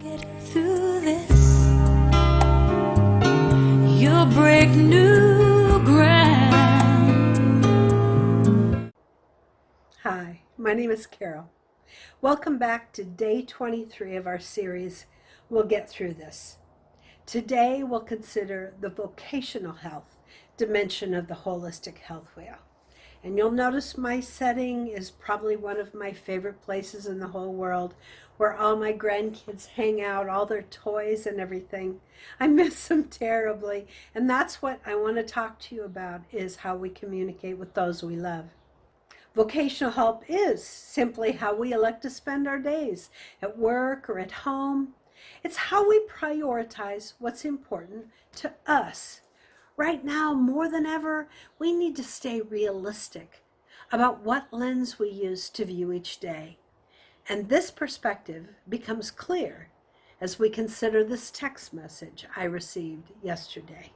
Get through this, you'll break new ground. Hi, my name is Carol. Welcome back to day 23 of our series, We'll Get Through This. Today we'll consider the vocational health dimension of the holistic health wheel. And you'll notice my setting is probably one of my favorite places in the whole world, where all my grandkids hang out, all their toys and everything. I miss them terribly. And that's what I want to talk to you about, is how we communicate with those we love. Vocational help is simply how we elect to spend our days, at work or at home. It's how we prioritize what's important to us. Right now, more than ever, we need to stay realistic about what lens we use to view each day. And this perspective becomes clear as we consider this text message I received yesterday.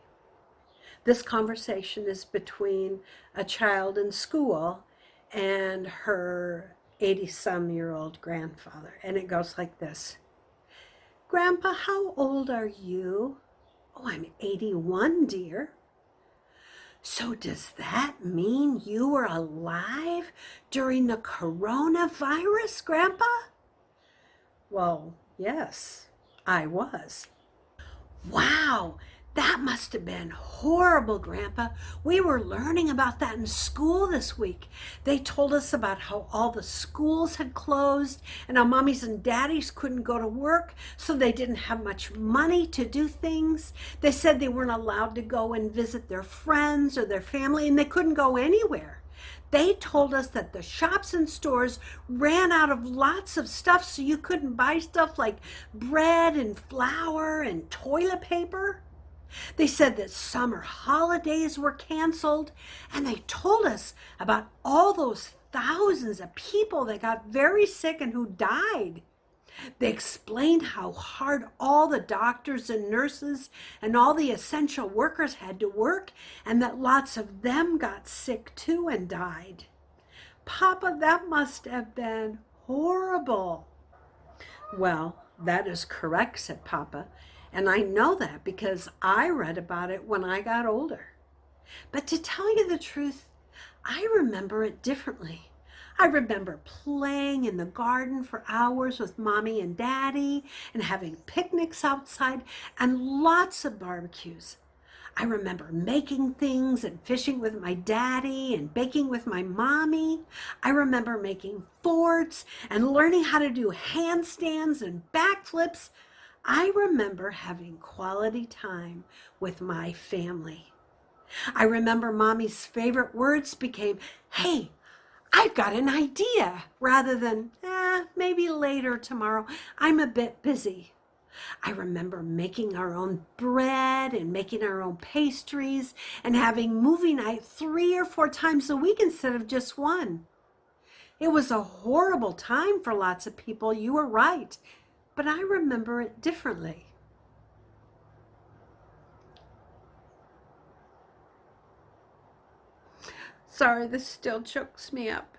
This conversation is between a child in school and her 80-some-year-old grandfather. And it goes like this. Grandpa, how old are you? Oh, I'm 81, dear. So does that mean you were alive during the coronavirus, Grandpa? Well, yes, I was. Wow, that must have been horrible, Grandpa. We were learning about that in school this week. They told us about how all the schools had closed and how mommies and daddies couldn't go to work, so they didn't have much money to do things. They said they weren't allowed to go and visit their friends or their family, and they couldn't go anywhere. They told us that the shops and stores ran out of lots of stuff, so you couldn't buy stuff like bread and flour and toilet paper. They said that summer holidays were canceled, and they told us about all those thousands of people that got very sick and who died. They explained how hard all the doctors and nurses and all the essential workers had to work, and that lots of them got sick too and died. Papa, that must have been horrible. Well, that is correct, said Papa. And I know that because I read about it when I got older. But to tell you the truth, I remember it differently. I remember playing in the garden for hours with Mommy and Daddy and having picnics outside and lots of barbecues. I remember making things and fishing with my daddy and baking with my mommy. I remember making forts and learning how to do handstands and backflips. I remember having quality time with my family. I remember Mommy's favorite words became, "Hey, I've got an idea," rather than, maybe later tomorrow, I'm a bit busy. I remember making our own bread and making our own pastries and having movie night 3 or 4 times a week instead of just one. It was a horrible time for lots of people, you were right. But I remember it differently. Sorry, this still chokes me up.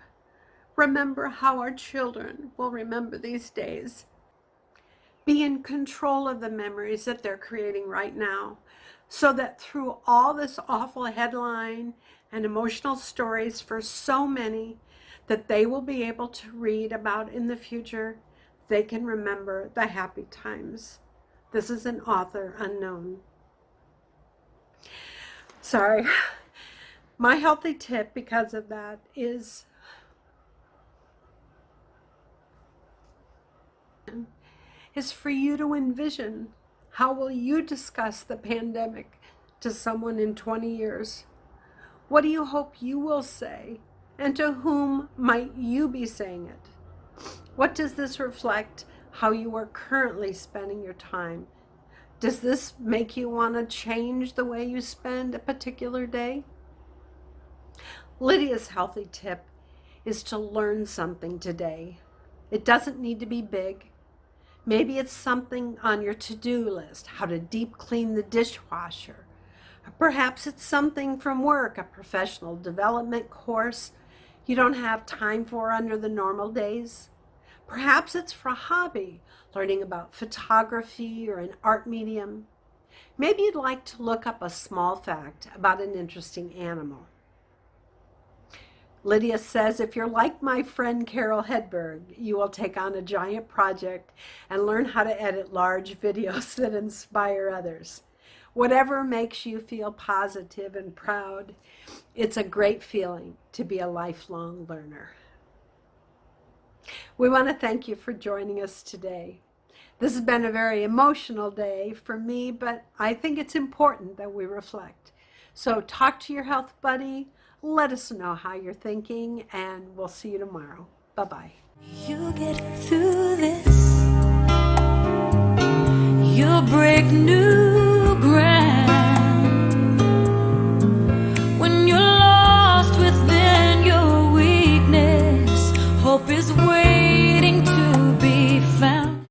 Remember how our children will remember these days. Be in control of the memories that they're creating right now, so that through all this awful headline and emotional stories for so many that they will be able to read about in the future, they can remember the happy times. This is an author unknown. Sorry. My healthy tip because of that is for you to envision how will you discuss the pandemic to someone in 20 years. What do you hope you will say, and to whom might you be saying it? What does this reflect how you are currently spending your time? Does this make you want to change the way you spend a particular day? Lydia's healthy tip is to learn something today. It doesn't need to be big. Maybe it's something on your to-do list, how to deep clean the dishwasher. Perhaps it's something from work, a professional development course you don't have time for under the normal days. Perhaps it's for a hobby, learning about photography or an art medium. Maybe you'd like to look up a small fact about an interesting animal. Lydia says, if you're like my friend Carol Hedberg, you will take on a giant project and learn how to edit large videos that inspire others. Whatever makes you feel positive and proud, it's a great feeling to be a lifelong learner. We want to thank you for joining us today. This has been a very emotional day for me, but I think it's important that we reflect. So talk to your health buddy. Let us know how you're thinking, and we'll see you tomorrow. Bye-bye. You get through this. You'll break new